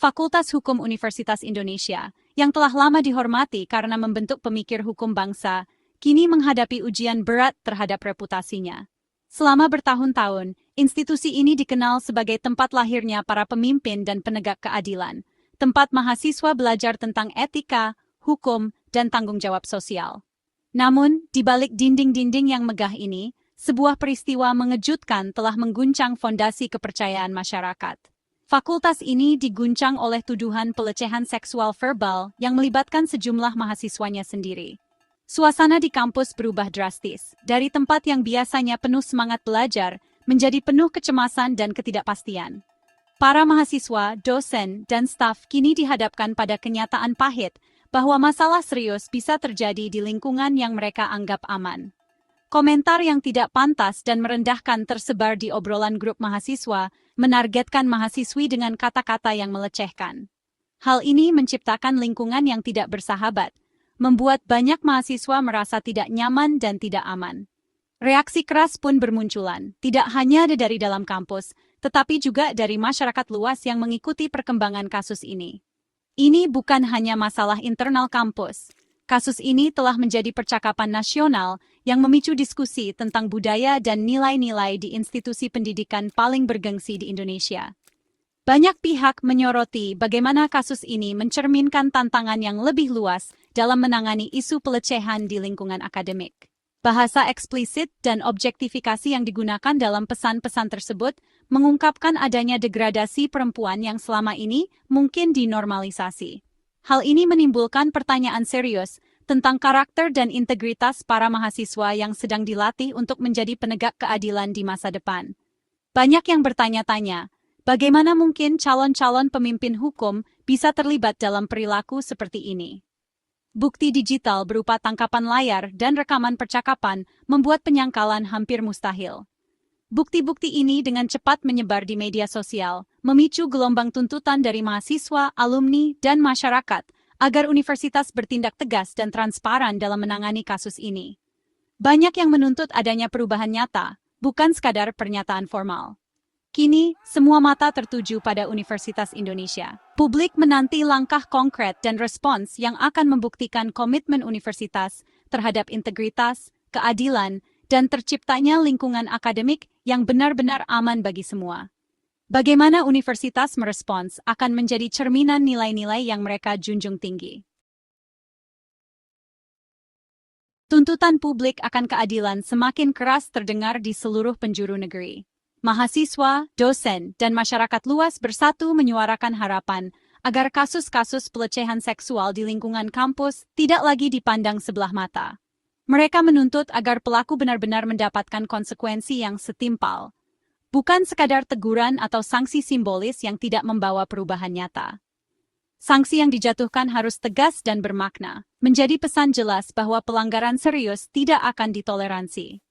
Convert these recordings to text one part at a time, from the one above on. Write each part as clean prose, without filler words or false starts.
Fakultas Hukum Universitas Indonesia, yang telah lama dihormati karena membentuk pemikir hukum bangsa, kini menghadapi ujian berat terhadap reputasinya. Selama bertahun-tahun, institusi ini dikenal sebagai tempat lahirnya para pemimpin dan penegak keadilan, tempat mahasiswa belajar tentang etika, hukum, dan tanggung jawab sosial. Namun, di balik dinding-dinding yang megah ini, sebuah peristiwa mengejutkan telah mengguncang fondasi kepercayaan masyarakat. Fakultas ini diguncang oleh tuduhan pelecehan seksual verbal yang melibatkan sejumlah mahasiswanya sendiri. Suasana di kampus berubah drastis, dari tempat yang biasanya penuh semangat belajar, menjadi penuh kecemasan dan ketidakpastian. Para mahasiswa, dosen, dan staf kini dihadapkan pada kenyataan pahit bahwa masalah serius bisa terjadi di lingkungan yang mereka anggap aman. Komentar yang tidak pantas dan merendahkan tersebar di obrolan grup mahasiswa, menargetkan mahasiswi dengan kata-kata yang melecehkan. Hal ini menciptakan lingkungan yang tidak bersahabat, membuat banyak mahasiswa merasa tidak nyaman dan tidak aman. Reaksi keras pun bermunculan, tidak hanya dari dalam kampus, tetapi juga dari masyarakat luas yang mengikuti perkembangan kasus ini. Ini bukan hanya masalah internal kampus. Kasus ini telah menjadi percakapan nasional yang memicu diskusi tentang budaya dan nilai-nilai di institusi pendidikan paling bergengsi di Indonesia. Banyak pihak menyoroti bagaimana kasus ini mencerminkan tantangan yang lebih luas dalam menangani isu pelecehan di lingkungan akademik. Bahasa eksplisit dan objektifikasi yang digunakan dalam pesan-pesan tersebut mengungkapkan adanya degradasi perempuan yang selama ini mungkin dinormalisasi. Hal ini menimbulkan pertanyaan serius tentang karakter dan integritas para mahasiswa yang sedang dilatih untuk menjadi penegak keadilan di masa depan. Banyak yang bertanya-tanya, bagaimana mungkin calon-calon pemimpin hukum bisa terlibat dalam perilaku seperti ini? Bukti digital berupa tangkapan layar dan rekaman percakapan membuat penyangkalan hampir mustahil. Bukti-bukti ini dengan cepat menyebar di media sosial, memicu gelombang tuntutan dari mahasiswa, alumni, dan masyarakat agar universitas bertindak tegas dan transparan dalam menangani kasus ini. Banyak yang menuntut adanya perubahan nyata, bukan sekadar pernyataan formal. Kini, semua mata tertuju pada Universitas Indonesia. Publik menanti langkah konkret dan respons yang akan membuktikan komitmen universitas terhadap integritas, keadilan, dan terciptanya lingkungan akademik yang benar-benar aman bagi semua. Bagaimana universitas merespons akan menjadi cerminan nilai-nilai yang mereka junjung tinggi. Tuntutan publik akan keadilan semakin keras terdengar di seluruh penjuru negeri. Mahasiswa, dosen, dan masyarakat luas bersatu menyuarakan harapan agar kasus-kasus pelecehan seksual di lingkungan kampus tidak lagi dipandang sebelah mata. Mereka menuntut agar pelaku benar-benar mendapatkan konsekuensi yang setimpal, bukan sekadar teguran atau sanksi simbolis yang tidak membawa perubahan nyata. Sanksi yang dijatuhkan harus tegas dan bermakna, menjadi pesan jelas bahwa pelanggaran serius tidak akan ditoleransi.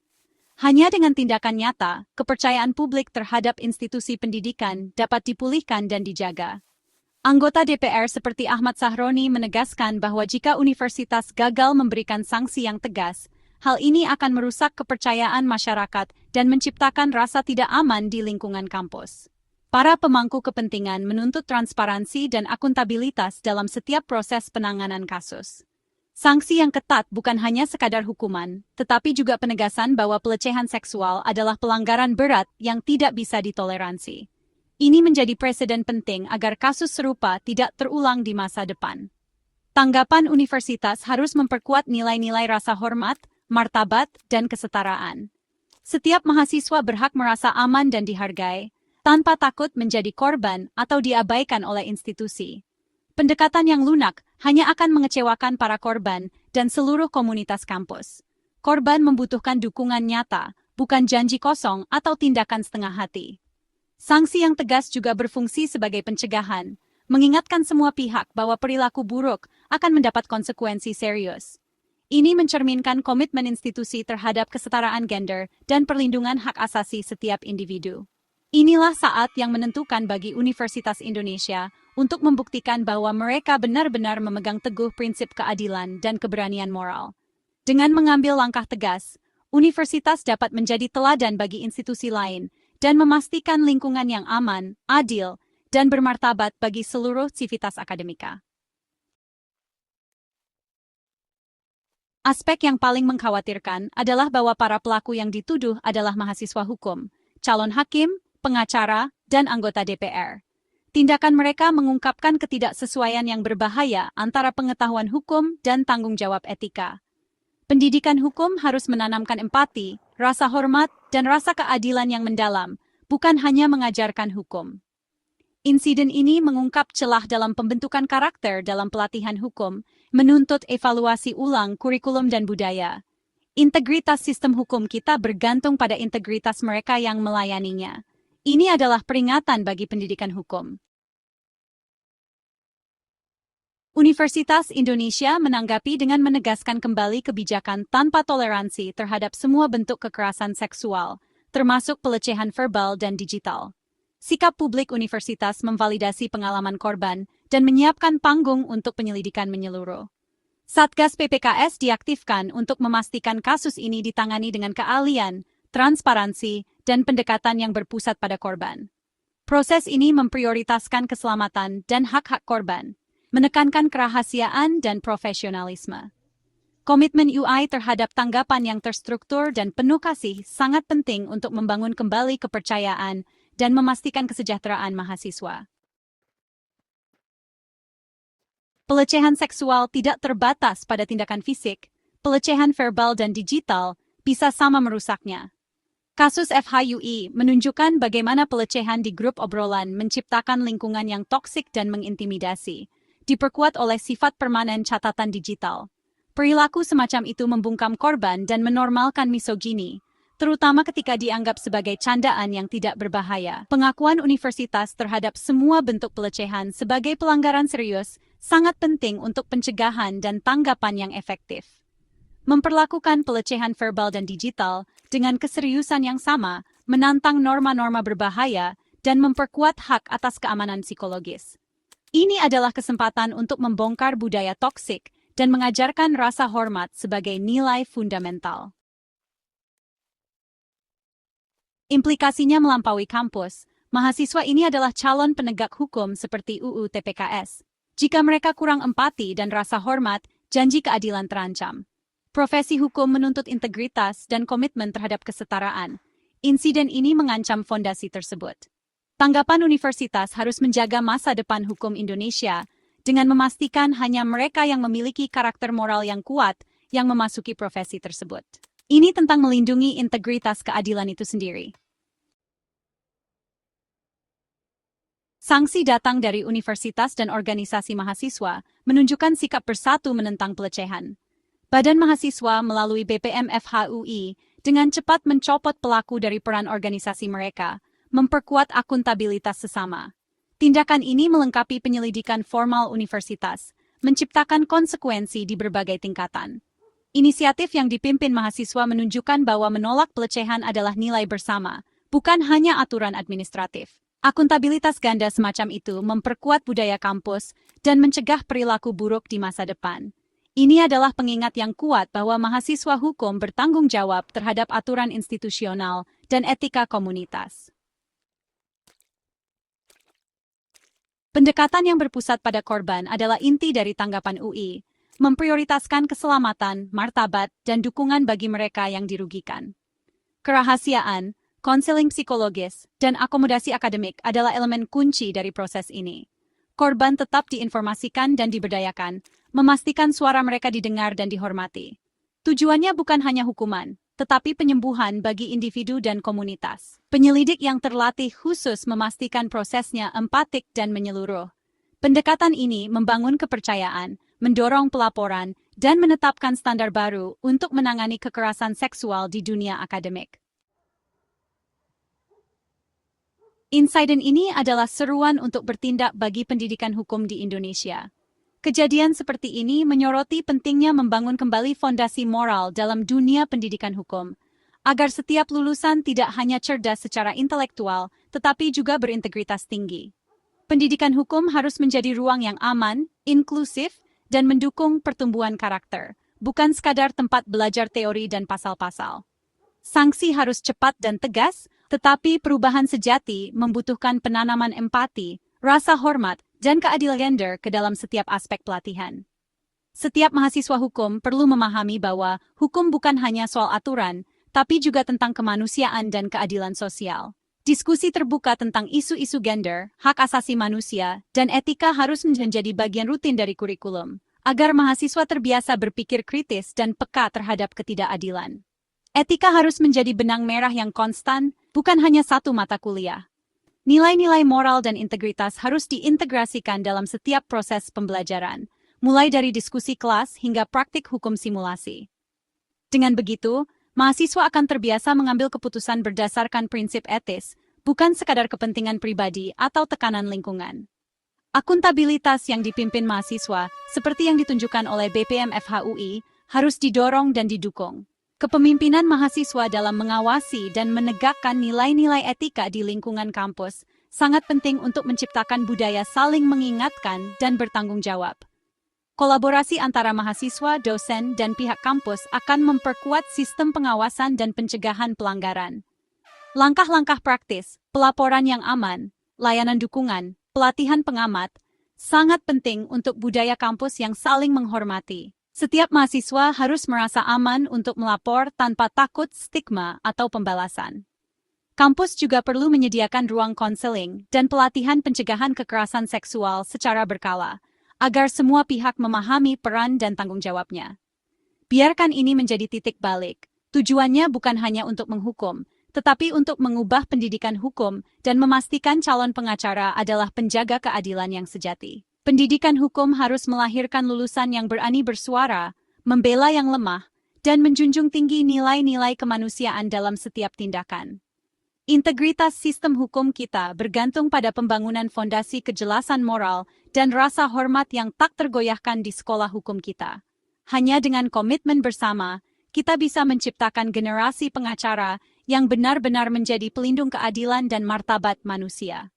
Hanya dengan tindakan nyata, kepercayaan publik terhadap institusi pendidikan dapat dipulihkan dan dijaga. Anggota DPR seperti Ahmad Sahroni menegaskan bahwa jika universitas gagal memberikan sanksi yang tegas, hal ini akan merusak kepercayaan masyarakat dan menciptakan rasa tidak aman di lingkungan kampus. Para pemangku kepentingan menuntut transparansi dan akuntabilitas dalam setiap proses penanganan kasus. Sanksi yang ketat bukan hanya sekadar hukuman, tetapi juga penegasan bahwa pelecehan seksual adalah pelanggaran berat yang tidak bisa ditoleransi. Ini menjadi preseden penting agar kasus serupa tidak terulang di masa depan. Tanggapan universitas harus memperkuat nilai-nilai rasa hormat, martabat, dan kesetaraan. Setiap mahasiswa berhak merasa aman dan dihargai, tanpa takut menjadi korban atau diabaikan oleh institusi. Pendekatan yang lunak hanya akan mengecewakan para korban dan seluruh komunitas kampus. Korban membutuhkan dukungan nyata, bukan janji kosong atau tindakan setengah hati. Sanksi yang tegas juga berfungsi sebagai pencegahan, mengingatkan semua pihak bahwa perilaku buruk akan mendapat konsekuensi serius. Ini mencerminkan komitmen institusi terhadap kesetaraan gender dan perlindungan hak asasi setiap individu. Inilah saat yang menentukan bagi Universitas Indonesia untuk membuktikan bahwa mereka benar-benar memegang teguh prinsip keadilan dan keberanian moral. Dengan mengambil langkah tegas, universitas dapat menjadi teladan bagi institusi lain dan memastikan lingkungan yang aman, adil, dan bermartabat bagi seluruh civitas akademika. Aspek yang paling mengkhawatirkan adalah bahwa para pelaku yang dituduh adalah mahasiswa hukum, calon hakim, pengacara, dan anggota DPR. Tindakan mereka mengungkapkan ketidaksesuaian yang berbahaya antara pengetahuan hukum dan tanggung jawab etika. Pendidikan hukum harus menanamkan empati, rasa hormat, dan rasa keadilan yang mendalam, bukan hanya mengajarkan hukum. Insiden ini mengungkap celah dalam pembentukan karakter dalam pelatihan hukum, menuntut evaluasi ulang kurikulum dan budaya. Integritas sistem hukum kita bergantung pada integritas mereka yang melayaninya. Ini adalah peringatan bagi pendidikan hukum. Universitas Indonesia menanggapi dengan menegaskan kembali kebijakan tanpa toleransi terhadap semua bentuk kekerasan seksual, termasuk pelecehan verbal dan digital. Sikap publik universitas memvalidasi pengalaman korban dan menyiapkan panggung untuk penyelidikan menyeluruh. Satgas PPKS diaktifkan untuk memastikan kasus ini ditangani dengan keahlian, transparansi, dan pendekatan yang berpusat pada korban. Proses ini memprioritaskan keselamatan dan hak-hak korban, menekankan kerahasiaan dan profesionalisme. Komitmen UI terhadap tanggapan yang terstruktur dan penuh kasih sangat penting untuk membangun kembali kepercayaan dan memastikan kesejahteraan mahasiswa. Pelecehan seksual tidak terbatas pada tindakan fisik, pelecehan verbal dan digital bisa sama merusaknya. Kasus FHUI menunjukkan bagaimana pelecehan di grup obrolan menciptakan lingkungan yang toksik dan mengintimidasi, diperkuat oleh sifat permanen catatan digital. Perilaku semacam itu membungkam korban dan menormalkan misogini, terutama ketika dianggap sebagai candaan yang tidak berbahaya. Pengakuan universitas terhadap semua bentuk pelecehan sebagai pelanggaran serius sangat penting untuk pencegahan dan tanggapan yang efektif. Memperlakukan pelecehan verbal dan digital dengan keseriusan yang sama, menantang norma-norma berbahaya, dan memperkuat hak atas keamanan psikologis. Ini adalah kesempatan untuk membongkar budaya toksik dan mengajarkan rasa hormat sebagai nilai fundamental. Implikasinya melampaui kampus, mahasiswa ini adalah calon penegak hukum seperti UU TPKS. Jika mereka kurang empati dan rasa hormat, janji keadilan terancam. Profesi hukum menuntut integritas dan komitmen terhadap kesetaraan. Insiden ini mengancam fondasi tersebut. Tanggapan universitas harus menjaga masa depan hukum Indonesia dengan memastikan hanya mereka yang memiliki karakter moral yang kuat yang memasuki profesi tersebut. Ini tentang melindungi integritas keadilan itu sendiri. Sanksi datang dari universitas dan organisasi mahasiswa menunjukkan sikap bersatu menentang pelecehan. Badan mahasiswa melalui BPM FHUI dengan cepat mencopot pelaku dari peran organisasi mereka, memperkuat akuntabilitas sesama. Tindakan ini melengkapi penyelidikan formal universitas, menciptakan konsekuensi di berbagai tingkatan. Inisiatif yang dipimpin mahasiswa menunjukkan bahwa menolak pelecehan adalah nilai bersama, bukan hanya aturan administratif. Akuntabilitas ganda semacam itu memperkuat budaya kampus dan mencegah perilaku buruk di masa depan. Ini adalah pengingat yang kuat bahwa mahasiswa hukum bertanggung jawab terhadap aturan institusional dan etika komunitas. Pendekatan yang berpusat pada korban adalah inti dari tanggapan UI, memprioritaskan keselamatan, martabat, dan dukungan bagi mereka yang dirugikan. Kerahasiaan, konseling psikologis, dan akomodasi akademik adalah elemen kunci dari proses ini. Korban tetap diinformasikan dan diberdayakan, memastikan suara mereka didengar dan dihormati. Tujuannya bukan hanya hukuman, tetapi penyembuhan bagi individu dan komunitas. Penyelidik yang terlatih khusus memastikan prosesnya empatik dan menyeluruh. Pendekatan ini membangun kepercayaan, mendorong pelaporan, dan menetapkan standar baru untuk menangani kekerasan seksual di dunia akademik. Insiden ini adalah seruan untuk bertindak bagi pendidikan hukum di Indonesia. Kejadian seperti ini menyoroti pentingnya membangun kembali fondasi moral dalam dunia pendidikan hukum, agar setiap lulusan tidak hanya cerdas secara intelektual, tetapi juga berintegritas tinggi. Pendidikan hukum harus menjadi ruang yang aman, inklusif, dan mendukung pertumbuhan karakter, bukan sekadar tempat belajar teori dan pasal-pasal. Sanksi harus cepat dan tegas, tetapi perubahan sejati membutuhkan penanaman empati, rasa hormat, dan keadilan gender ke dalam setiap aspek pelatihan. Setiap mahasiswa hukum perlu memahami bahwa hukum bukan hanya soal aturan, tapi juga tentang kemanusiaan dan keadilan sosial. Diskusi terbuka tentang isu-isu gender, hak asasi manusia, dan etika harus menjadi bagian rutin dari kurikulum, agar mahasiswa terbiasa berpikir kritis dan peka terhadap ketidakadilan. Etika harus menjadi benang merah yang konstan, bukan hanya satu mata kuliah. Nilai-nilai moral dan integritas harus diintegrasikan dalam setiap proses pembelajaran, mulai dari diskusi kelas hingga praktik hukum simulasi. Dengan begitu, mahasiswa akan terbiasa mengambil keputusan berdasarkan prinsip etis, bukan sekadar kepentingan pribadi atau tekanan lingkungan. Akuntabilitas yang dipimpin mahasiswa, seperti yang ditunjukkan oleh BPM FHUI, harus didorong dan didukung. Kepemimpinan mahasiswa dalam mengawasi dan menegakkan nilai-nilai etika di lingkungan kampus sangat penting untuk menciptakan budaya saling mengingatkan dan bertanggung jawab. Kolaborasi antara mahasiswa, dosen, dan pihak kampus akan memperkuat sistem pengawasan dan pencegahan pelanggaran. Langkah-langkah praktis, pelaporan yang aman, layanan dukungan, pelatihan pengamat, sangat penting untuk budaya kampus yang saling menghormati. Setiap mahasiswa harus merasa aman untuk melapor tanpa takut stigma atau pembalasan. Kampus juga perlu menyediakan ruang konseling dan pelatihan pencegahan kekerasan seksual secara berkala, agar semua pihak memahami peran dan tanggung jawabnya. Biarkan ini menjadi titik balik. Tujuannya bukan hanya untuk menghukum, tetapi untuk mengubah pendidikan hukum dan memastikan calon pengacara adalah penjaga keadilan yang sejati. Pendidikan hukum harus melahirkan lulusan yang berani bersuara, membela yang lemah, dan menjunjung tinggi nilai-nilai kemanusiaan dalam setiap tindakan. Integritas sistem hukum kita bergantung pada pembangunan fondasi kejelasan moral dan rasa hormat yang tak tergoyahkan di sekolah hukum kita. Hanya dengan komitmen bersama, kita bisa menciptakan generasi pengacara yang benar-benar menjadi pelindung keadilan dan martabat manusia.